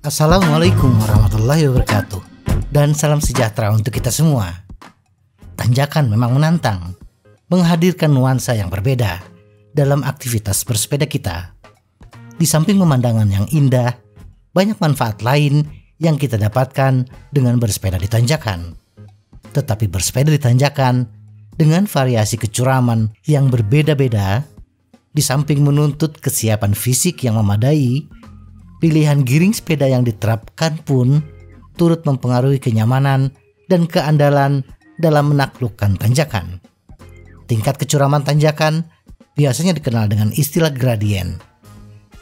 Assalamualaikum warahmatullahi wabarakatuh. Dan salam sejahtera untuk kita semua. Tanjakan memang menantang, menghadirkan nuansa yang berbeda dalam aktivitas bersepeda kita. Di samping pemandangan yang indah, banyak manfaat lain yang kita dapatkan dengan bersepeda di tanjakan. Tetapi bersepeda di tanjakan dengan variasi kecuraman yang berbeda-beda, di samping menuntut kesiapan fisik yang memadai, pilihan giring sepeda yang diterapkan pun turut mempengaruhi kenyamanan dan keandalan dalam menaklukkan tanjakan. Tingkat kecuraman tanjakan biasanya dikenal dengan istilah gradien.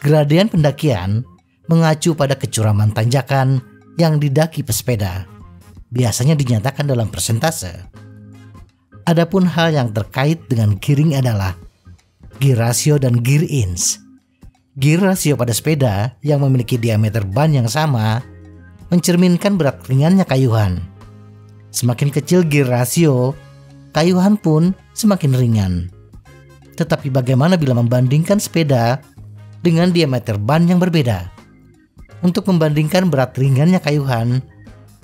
Gradien pendakian mengacu pada kecuraman tanjakan yang didaki pesepeda. Biasanya dinyatakan dalam persentase. Adapun hal yang terkait dengan giring adalah gear ratio dan gear inch. Gear ratio pada sepeda yang memiliki diameter ban yang sama mencerminkan berat ringannya kayuhan. Semakin kecil gear ratio, kayuhan pun semakin ringan. Tetapi bagaimana bila membandingkan sepeda dengan diameter ban yang berbeda? Untuk membandingkan berat ringannya kayuhan,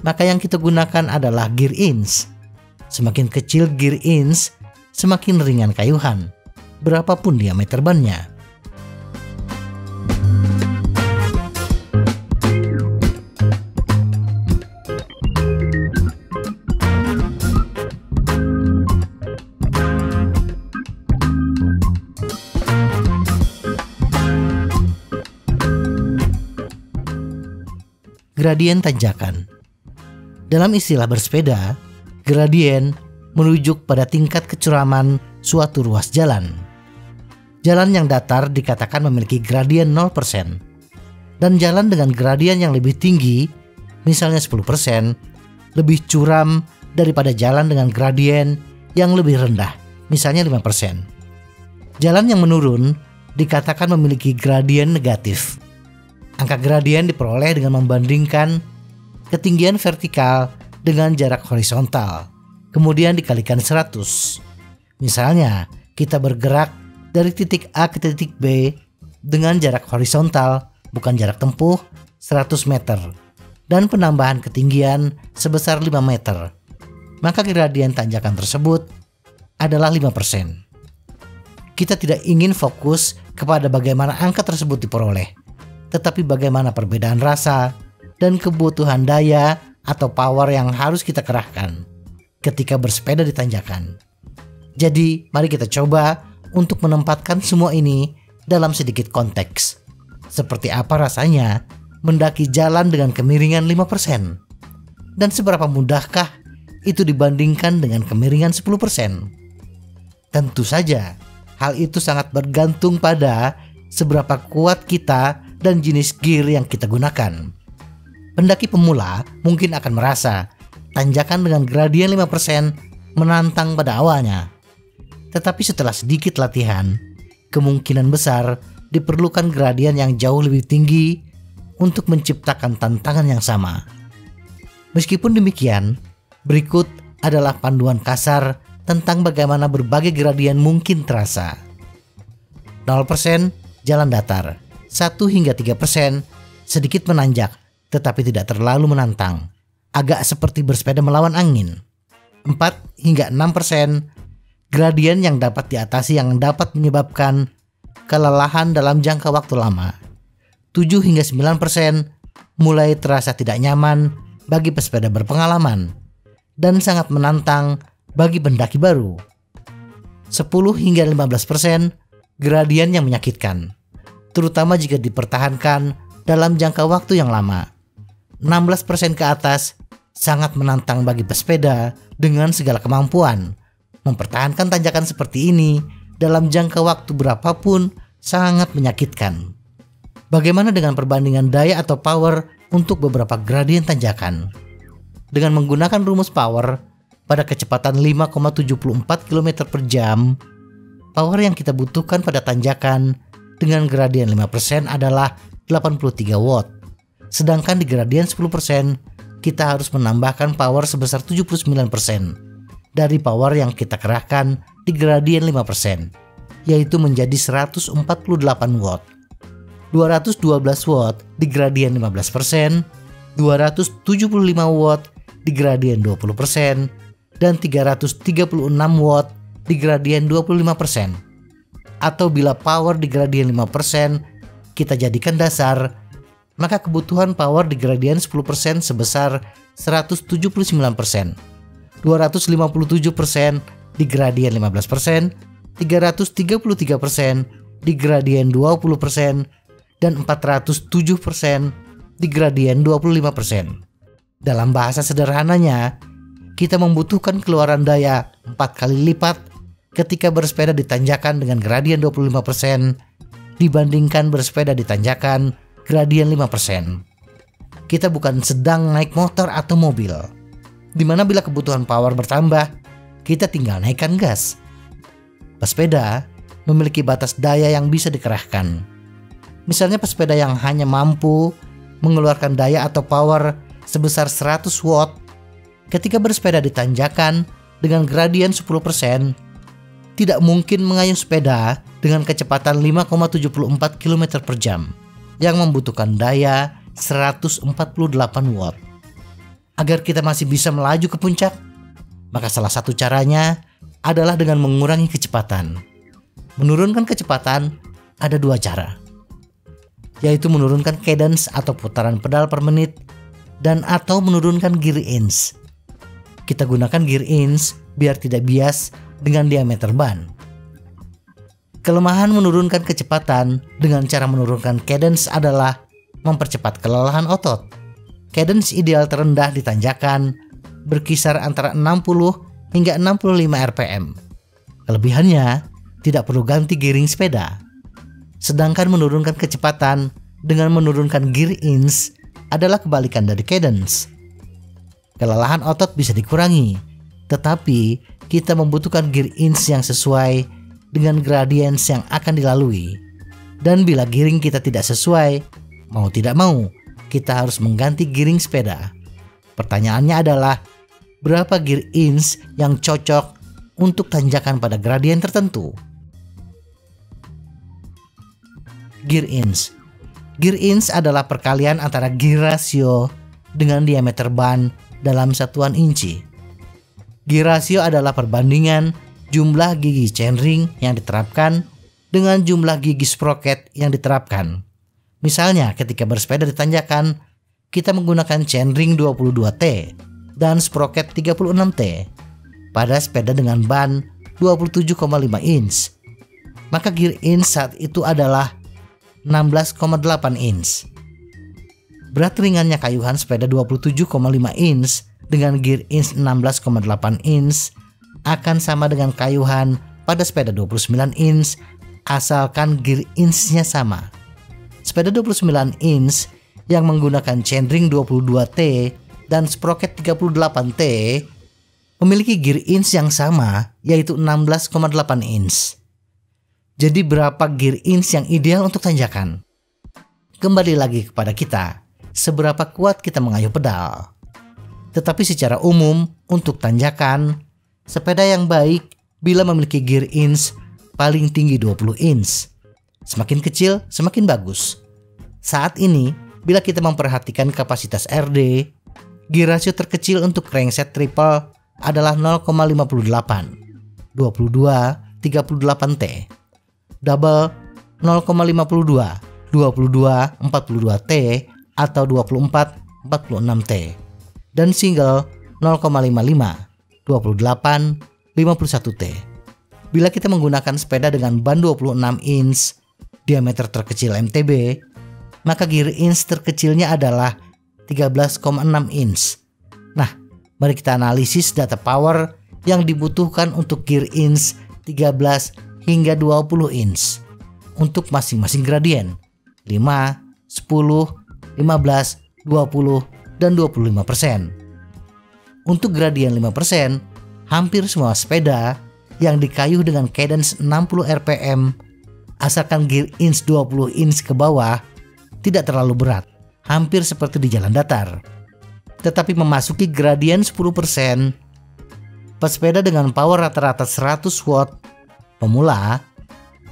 maka yang kita gunakan adalah gear inch. Semakin kecil gear inch, semakin ringan kayuhan, berapapun diameter bannya. Gradien tanjakan. Dalam istilah bersepeda, gradien merujuk pada tingkat kecuraman suatu ruas jalan. Jalan yang datar dikatakan memiliki gradien 0%, dan jalan dengan gradien yang lebih tinggi, misalnya 10%, lebih curam daripada jalan dengan gradien yang lebih rendah, misalnya 5%. Jalan yang menurun dikatakan memiliki gradien negatif. Angka gradien diperoleh dengan membandingkan ketinggian vertikal dengan jarak horizontal, kemudian dikalikan 100. Misalnya, kita bergerak dari titik A ke titik B dengan jarak horizontal, bukan jarak tempuh, 100 meter, dan penambahan ketinggian sebesar 5 meter. Maka gradien tanjakan tersebut adalah 5%. Kita tidak ingin fokus kepada bagaimana angka tersebut diperoleh, tetapi bagaimana perbedaan rasa dan kebutuhan daya atau power yang harus kita kerahkan ketika bersepeda di tanjakan. Jadi, mari kita coba untuk menempatkan semua ini dalam sedikit konteks. Seperti apa rasanya mendaki jalan dengan kemiringan 5%? Dan seberapa mudahkah itu dibandingkan dengan kemiringan 10%? Tentu saja, hal itu sangat bergantung pada seberapa kuat kita dan jenis gear yang kita gunakan. Pendaki pemula mungkin akan merasa tanjakan dengan gradien 5% menantang pada awalnya. Tetapi setelah sedikit latihan, kemungkinan besar diperlukan gradien yang jauh lebih tinggi untuk menciptakan tantangan yang sama. Meskipun demikian, berikut adalah panduan kasar tentang bagaimana berbagai gradien mungkin terasa. 0% jalan datar, 1 hingga 3% sedikit menanjak tetapi tidak terlalu menantang, agak seperti bersepeda melawan angin. 4 hingga 6% gradien yang dapat diatasi yang dapat menyebabkan kelelahan dalam jangka waktu lama. 7 hingga 9% mulai terasa tidak nyaman bagi pesepeda berpengalaman dan sangat menantang bagi pendaki baru. 10 hingga 15% gradien yang menyakitkan, terutama jika dipertahankan dalam jangka waktu yang lama. 16% ke atas sangat menantang bagi pesepeda dengan segala kemampuan. Mempertahankan tanjakan seperti ini dalam jangka waktu berapapun sangat menyakitkan. Bagaimana dengan perbandingan daya atau power untuk beberapa gradien tanjakan? Dengan menggunakan rumus power pada kecepatan 5,74 km per jam, power yang kita butuhkan pada tanjakan dengan gradien 5% adalah 83 watt. Sedangkan di gradien 10%, kita harus menambahkan power sebesar 79% dari power yang kita kerahkan di gradien 5%, yaitu menjadi 148 watt. 212 watt di gradien 15%, 275 watt di gradien 20%, dan 336 watt di gradien 25%. Atau bila power di gradien 5% kita jadikan dasar, maka kebutuhan power di gradien 10% sebesar 179%, 257% di gradien 15%, 333% di gradien 20%, dan 407% di gradien 25%. Dalam bahasa sederhananya, kita membutuhkan keluaran daya 4 kali lipat ketika bersepeda di tanjakan dengan gradien 25% dibandingkan bersepeda di tanjakan gradien 5%. Kita bukan sedang naik motor atau mobil, di mana bila kebutuhan power bertambah, kita tinggal naikkan gas. Pesepeda memiliki batas daya yang bisa dikerahkan. Misalnya pesepeda yang hanya mampu mengeluarkan daya atau power sebesar 100 watt ketika bersepeda di tanjakan dengan gradien 10%, tidak mungkin mengayuh sepeda dengan kecepatan 5,74 km per jam yang membutuhkan daya 148 watt. Agar kita masih bisa melaju ke puncak, maka salah satu caranya adalah dengan mengurangi kecepatan. Menurunkan kecepatan ada dua cara, yaitu menurunkan cadence atau putaran pedal per menit dan atau menurunkan gear inch. Kita gunakan gear inch biar tidak bias dengan diameter ban. Kelemahan menurunkan kecepatan dengan cara menurunkan cadence adalah mempercepat kelelahan otot. Cadence ideal terendah di tanjakan berkisar antara 60 hingga 65 rpm. Kelebihannya tidak perlu ganti gearing sepeda. Sedangkan menurunkan kecepatan dengan menurunkan gear inch adalah kebalikan dari cadence. Kelelahan otot bisa dikurangi, tetapi kita membutuhkan gear inch yang sesuai dengan gradients yang akan dilalui. Dan bila gearing kita tidak sesuai, mau tidak mau, kita harus mengganti gearing sepeda. Pertanyaannya adalah, berapa gear inch yang cocok untuk tanjakan pada gradien tertentu? Gear inch. Gear inch adalah perkalian antara gear ratio dengan diameter ban dalam satuan inci. Gear ratio adalah perbandingan jumlah gigi chainring yang diterapkan dengan jumlah gigi sprocket yang diterapkan. Misalnya ketika bersepeda di tanjakan, kita menggunakan chainring 22T dan sprocket 36T pada sepeda dengan ban 27,5 inch. Maka gear inch saat itu adalah 16,8 inch. Berat ringannya kayuhan sepeda 27,5 inch dengan gear inch 16,8 inch akan sama dengan kayuhan pada sepeda 29 inch asalkan gear inch-nya sama. Sepeda 29 inch yang menggunakan chainring 22T dan sprocket 38T memiliki gear inch yang sama, yaitu 16,8 inch. Jadi berapa gear inch yang ideal untuk tanjakan? Kembali lagi kepada kita, seberapa kuat kita mengayuh pedal. Tetapi secara umum untuk tanjakan, sepeda yang baik bila memiliki gear inch paling tinggi 20 inch. Semakin kecil semakin bagus. Saat ini bila kita memperhatikan kapasitas RD, gear ratio terkecil untuk crankset triple adalah 0,58, 22-38T. Double 0,52, 22-42T atau 24-46T. Dan single 0,55, 28-51T. Bila kita menggunakan sepeda dengan ban 26 inch, diameter terkecil MTB, maka gear inch terkecilnya adalah 13,6 inch. Nah, mari kita analisis data power yang dibutuhkan untuk gear inch 13 hingga 20 inch untuk masing-masing gradien 5, 10, 15, 20, dan 25%. Untuk gradien 5%, hampir semua sepeda yang dikayuh dengan cadence 60 rpm asalkan gear inch 20 inch ke bawah tidak terlalu berat, hampir seperti di jalan datar. Tetapi memasuki gradien 10%, pesepeda dengan power rata-rata 100 watt pemula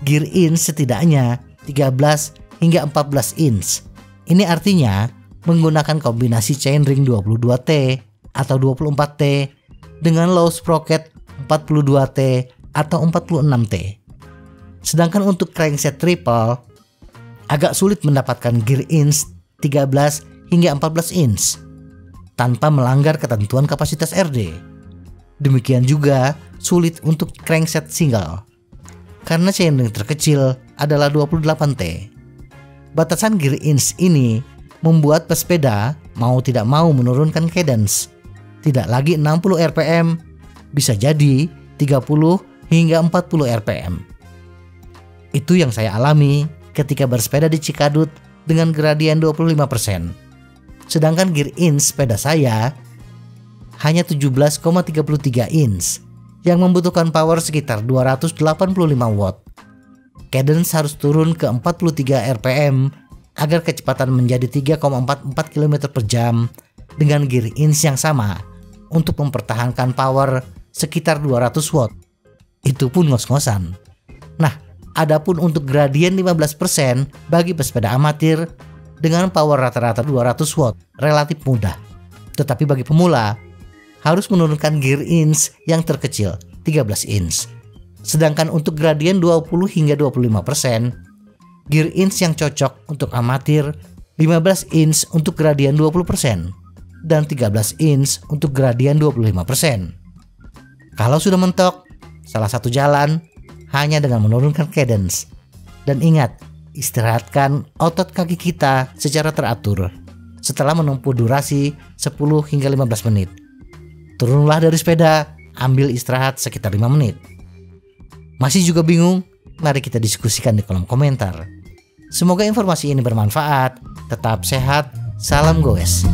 gear inch setidaknya 13 hingga 14 inch. Ini artinya menggunakan kombinasi chainring 22T atau 24T dengan low sprocket 42T atau 46T. Sedangkan untuk crankset triple agak sulit mendapatkan gear inch 13 hingga 14 inch tanpa melanggar ketentuan kapasitas RD. Demikian juga sulit untuk crankset single karena chainring terkecil adalah 28T. Batasan gear inch ini membuat pesepeda mau tidak mau menurunkan cadence. Tidak lagi 60 rpm, bisa jadi 30 hingga 40 rpm. Itu yang saya alami ketika bersepeda di Cikadut dengan gradien 25%. Sedangkan gear inch sepeda saya hanya 17,33 inch yang membutuhkan power sekitar 285 watt. Cadence harus turun ke 43 rpm agar kecepatan menjadi 3,44 km per jam dengan gear inch yang sama untuk mempertahankan power sekitar 200 watt. Itu pun ngos-ngosan. Nah, adapun untuk gradien 15% bagi pesepeda amatir dengan power rata-rata 200 watt relatif mudah. Tetapi bagi pemula harus menurunkan gear inch yang terkecil 13 inch. Sedangkan untuk gradien 20 hingga 25%, gear inch yang cocok untuk amatir 15 inch untuk gradien 20% dan 13 inch untuk gradien 25%. Kalau sudah mentok, salah satu jalan hanya dengan menurunkan cadence. Dan ingat, istirahatkan otot kaki kita secara teratur setelah menempuh durasi 10 hingga 15 menit. Turunlah dari sepeda, ambil istirahat sekitar 5 menit. Masih juga bingung? Mari kita diskusikan di kolom komentar. Semoga informasi ini bermanfaat. Tetap sehat, salam goes.